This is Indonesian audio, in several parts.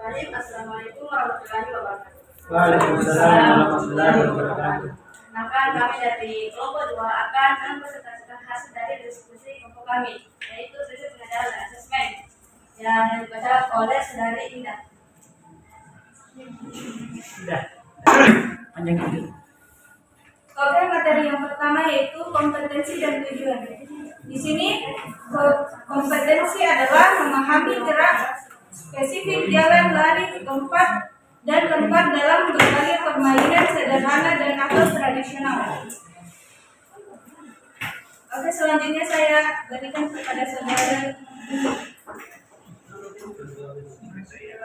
Bismillahirrahmanirrahim. Assalamualaikum warahmatullahi wabarakatuh. Waalaikumsalam warahmatullahi wabarakatuh. Maka kami dari kelompok 2 akan mempresentasikan hasil dari diskusi kelompok kami, yaitu sesi pengajaran dan asesmen yang dibaca oleh saudari Indah. Sudah. Panjang itu. Oke, materi yang pertama yaitu kompetensi dan tujuan. Di sini kompetensi adalah memahami gerak spesifik jalan lari tempat dalam berbagai permainan sederhana dan atau tradisional. Oke, selanjutnya saya berikan kepada saudara.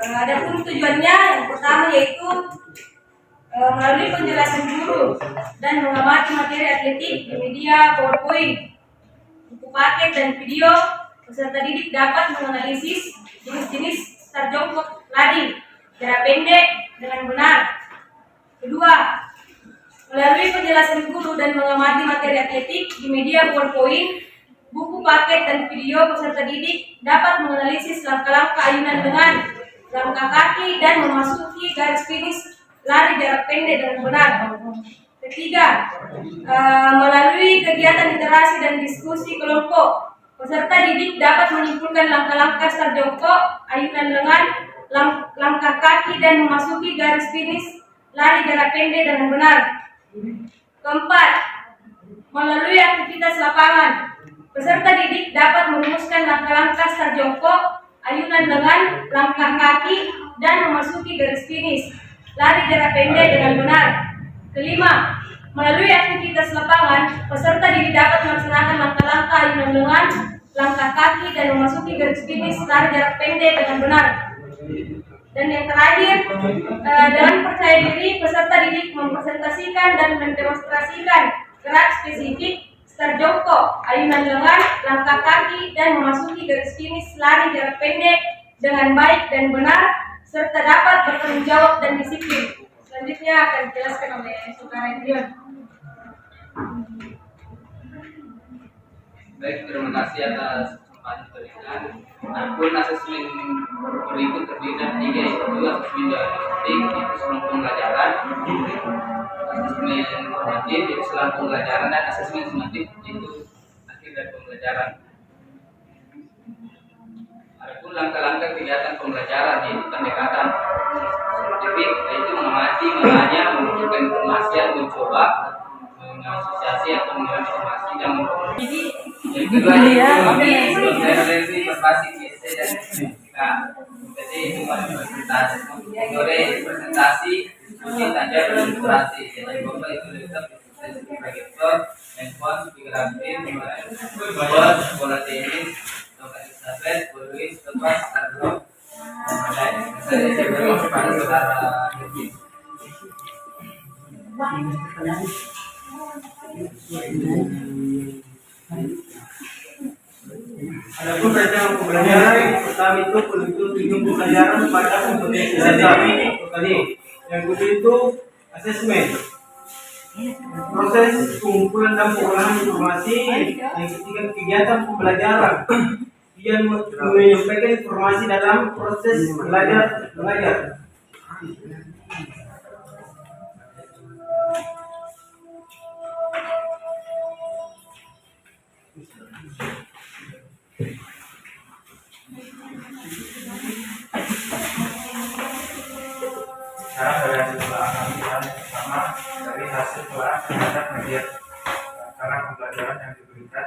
Adapun tujuannya yang pertama yaitu melalui penjelasan guru dan mengamati materi atletik di media PowerPoint, buku paket dan video, peserta didik dapat menganalisis jenis-jenis start jongkok lari jarak pendek dengan benar. Kedua, melalui penjelasan guru dan mengamati materi atletik di media PowerPoint, buku paket dan video, peserta didik dapat menganalisis langkah-langkah ayunan dengan langkah kaki dan memasuki garis finish lari jarak pendek dengan benar. Ketiga, melalui kegiatan literasi dan diskusi kelompok, peserta didik dapat menyimpulkan langkah-langkah start jongkok, ayunan lengan, langkah kaki dan memasuki garis finish lari jarak pendek dengan benar. Keempat, melalui aktivitas lapangan, peserta didik dapat merumuskan langkah-langkah start jongkok, ayunan lengan, langkah kaki dan memasuki garis finish lari jarak pendek dengan benar. Kelima, melalui aktivitas lapangan, peserta didik dapat melaksanakan langkah-langkah ayunan lengan, langkah kaki dan memasuki garis finish lari jarak pendek dengan benar. Dan yang terakhir, dengan percaya diri, peserta didik mempresentasikan dan mendemonstrasikan gerak spesifik start jongkok, ayunan lengan, langkah kaki dan memasuki garis finish lari jarak pendek dengan baik dan benar, serta dapat bertanggung jawab dan disiplin. Selanjutnya akan dijelaskan oleh saudara Indrion. Baik, terima kasih atas kesempatan diberikan. Adapun asesmen berikut terdiri dari 3, yaitu asesmen diagnostik, yaitu selama pembelajaran, asesmen formatif, yaitu selama pembelajaran, dan asesmen sumatif, yaitu akhir dari pembelajaran. Adapun langkah-langkah kegiatan pembelajaran yaitu pendekatan saintifik, yaitu mengamati, menanya, mengumpulkan informasi, mencoba, mengasosiasi atau mengambil informasi dan mengkomunikasi. Yang kedua yaitu referensi berbasis ISC dan SMK. Jadi itu presentasi, studi tanda dan ilustrasi. Jadi bapak itu tetap proyektor, handphone, speaker aktif, bola tenis, Elizabeth, Louis, Thomas, Arlo, dan saya beri kepada saudara Irvin. Adapun rencana pembelajaran pertama itu tujuan pembelajaran pada kompetensi dasar. Tadi yang kedua itu asesmen, proses pengumpulan dan pengolahan informasi. Yang ketiga kegiatan pembelajaran, dia menyampaikan informasi dalam proses belajar. Sekarang dari hasil pelajaran yang pertama dari hasil pelajaran terhadap media cara pembelajaran yang diberikan,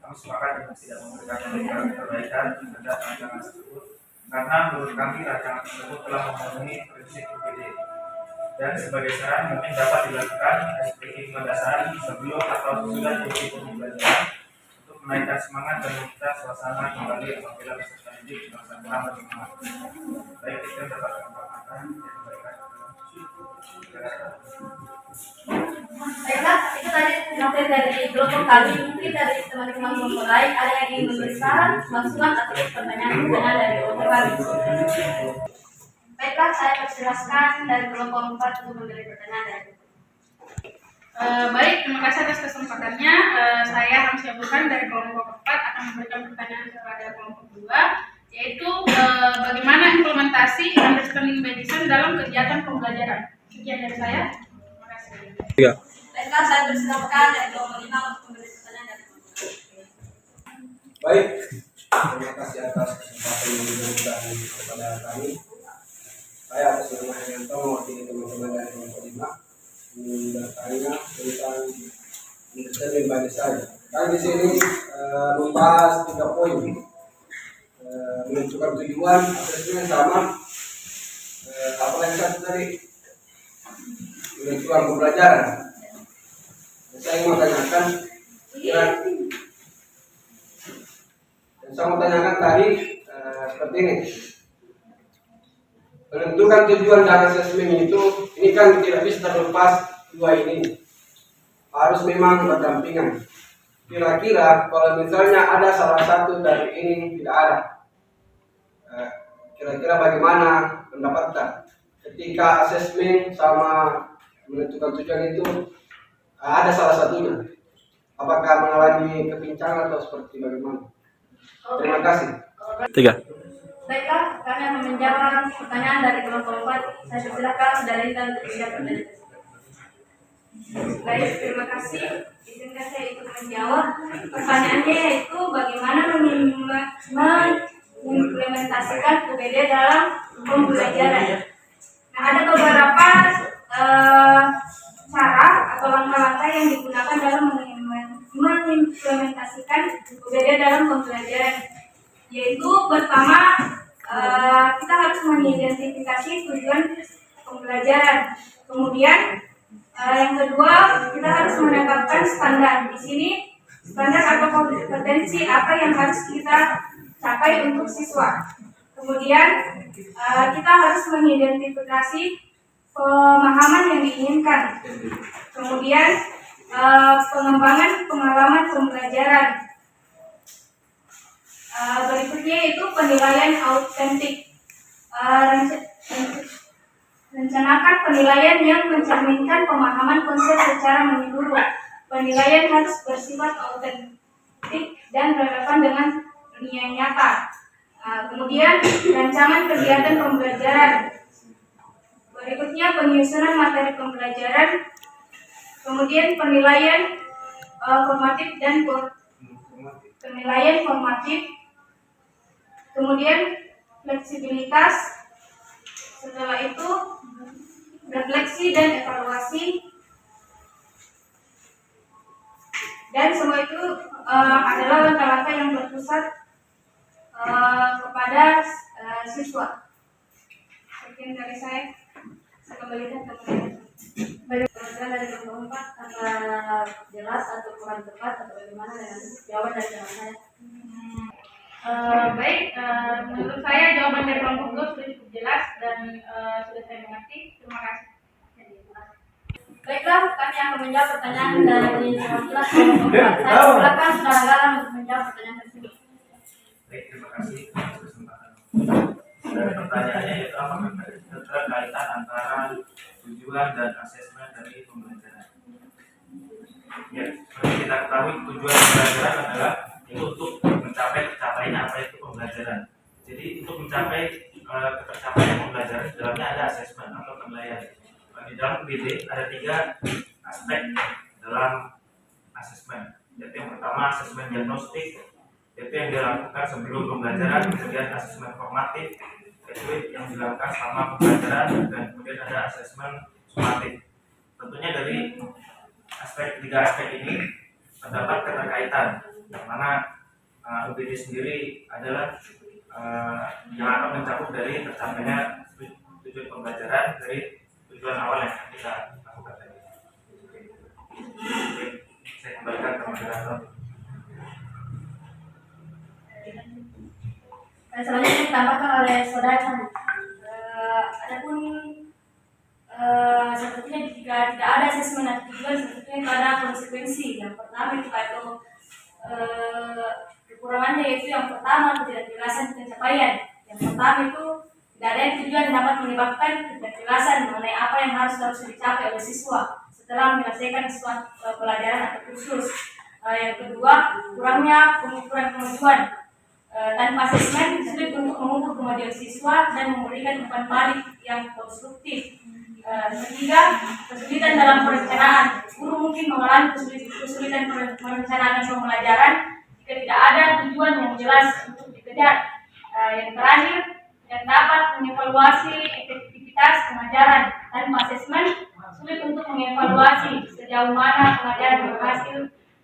kami sepakat dengan tidak memberikan perbaikan terhadap rancangan tersebut karena menurut kami rancangan tersebut telah memenuhi prinsip UPD dan sebagai saran mungkin dapat dilakukan SPI pendasar sebelum atau sesudah sesi pembelajaran untuk menaikkan semangat dan meminta suasana kembali apabila peserta didik melaksanakan bersemangat. Baik, kita dapat menambahkan yang mereka. Baiklah, itu tadi materi dari kelompok kami. Mungkin dari teman-teman kelompok lain ada yang ingin memberi saran, masukan atau pertanyaan dari kelompok kami. Baiklah, saya persilahkan dari kelompok 4 untuk memberi pertanyaan dari Baik, terima kasih atas kesempatannya. Saya Ramsya Burhan dari kelompok 4 akan memberikan pertanyaan kepada kelompok 2. yaitu bagaimana implementasi understanding by design dalam kegiatan pembelajaran. Sekian dari saya. Terima kasih. Baiklah, saya persilakan dari kelompok 5 untuk memberi pertanyaan dari kelompok 4. Baik, terima kasih atas kesempatan yang diberikan kepada kami. Saya atas nama Herianto mewakili teman-teman dari kelompok 5 bertanya tentang understanding by design. Kami di sini membahas 3 poin, menentukan tujuan, asesmen sama apa yang satu tadi, menentukan pembelajaran. Saya ingin menanyakan tadi seperti ini. Menentukan tujuan dan asesmen itu, ini kan tidak bisa terlepas dua ini. Harus memang berdampingan. Kira-kira kalau misalnya ada salah satu dari ini tidak ada, kira-kira bagaimana pendapatnya? Ketika asesmen sama menentukan tujuan itu ada salah satunya, apakah mengalami kepincangan atau seperti bagaimana? Terima kasih. 3. Baiklah, kami akan menjawab pertanyaan dari kelompok 4. Saya persilakan Saudara Intan untuk menjawab pertanyaan tersebut. Baik, terima kasih. Izinkan saya ikut menjawab. Pertanyaannya yaitu bagaimana mengimplementasikan UBD dalam pembelajaran. Nah, ada beberapa cara atau langkah-langkah yang digunakan dalam mengimplementasikan UBD dalam pembelajaran. Yaitu pertama, kita harus mengidentifikasi tujuan pembelajaran. Kemudian yang kedua, kita harus menetapkan standar. Di sini standar atau kompetensi apa yang harus kita capai untuk siswa. Kemudian kita harus mengidentifikasi pemahaman yang diinginkan. Kemudian pengembangan pengalaman pembelajaran. Berikutnya itu penilaian autentik. Rencanakan penilaian yang mencerminkan pemahaman konsep secara menyeluruh. Penilaian harus bersifat autentik dan relevan dengan dunia nyata. Kemudian rancangan kegiatan pembelajaran. Berikutnya penyusunan materi pembelajaran. Kemudian penilaian formatif dan penilaian formatif. Kemudian fleksibilitas. Setelah itu refleksi dan evaluasi. Dan semua itu adalah langkah-langkah yang berpusat kepada siswa. Sekian dari saya kembalikan ke Pertanyaan dari kelompok 4 antara jelas atau kurang tepat atau bagaimana dengan jawaban dari teman saya. Baik, menurut saya jawaban dari kelompok 2 sudah cukup jelas dan sudah saya mengerti. Terima kasih. Baiklah, kami akan menjawab pertanyaan dari kelas kelompok 4. Saya silakan Saudara Galang untuk menjawab pertanyaan tersebut. Baik, terima kasih atas kesempatan. Dan pertanyaannya yaitu apakah ada kaitan antara tujuan dan asesmen dari pembelajaran? Ya, seperti kita ketahui tujuan pembelajaran adalah itu untuk mencapai tercapainya apa itu pembelajaran. Jadi untuk mencapai tercapainya pembelajaran di dalamnya ada asesmen atau penilaian. Di dalam UBD ada 3 aspek dalam asesmen. Yaitu yang pertama asesmen diagnostik, yaitu yang dilakukan sebelum pembelajaran, kemudian asesmen formatif, yaitu yang dilakukan selama pembelajaran, dan kemudian ada asesmen sumatif. Tentunya dari 3 aspek ini terdapat keterkaitan, yang mana UBD sendiri adalah yang akan mencakup dari tercapainya tujuan pembelajaran dari tujuan awal yang kita lakukan tadi. Oke, saya kembalikan ke moderator. Selanjutnya ditambahkan oleh Saudara. Adapun sepertinya jika tidak ada asesmen atau tujuan, sepertinya ada konsekuensi. Yang pertama itu kekurangannya yaitu yang pertama ketidakjelasan pencapaian. Yang pertama itu tidak ada tujuan dapat menyebabkan ketidakjelasan mengenai apa yang harus dicapai oleh siswa setelah menyelesaikan pelajaran atau kursus. Yang kedua, kurangnya pengukuran kemajuan. tanpa asesmen sulit untuk mengukur kemajuan siswa dan memberikan umpan balik yang konstruktif. Ketiga, kesulitan dalam perencanaan. Guru mungkin mengalami kesulitan merencanakan pembelajaran jika tidak ada tujuan yang jelas untuk dikejar. Yang terakhir, yang dapat mengevaluasi efektivitas pengajaran tanpa asesmen sulit untuk mengevaluasi sejauh mana pengajaran berhasil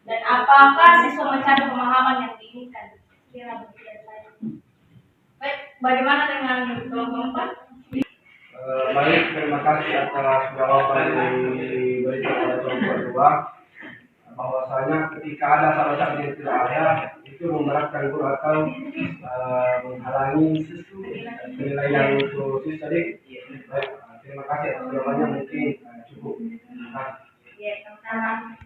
dan apakah siswa mencapai pemahaman yang diinginkan. Kira begitu dari saya. Baik, bagaimana dengan kelompok 4? Baik, terima kasih atas jawaban yang diberikan oleh kelompok 2. Bahwasanya ketika ada salah satu yang tidak ada, itu memberatkan guru atau menghalangi penilaian untuk siswa tadi. Baik, terima kasih atas jawabannya, mungkin cukup. Terima kasih. Ya, sama-sama.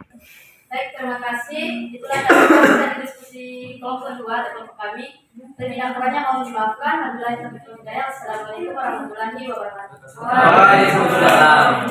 Baik, terima kasih. Itulah tadi diskusi kelompok 2 dan kelompok kami. Terminal kerannya mau dimaafkan. Wabillahi taufiq wal hidayah. Wassalamualaikum warahmatullahi wabarakatuh. Waalaikumsalam.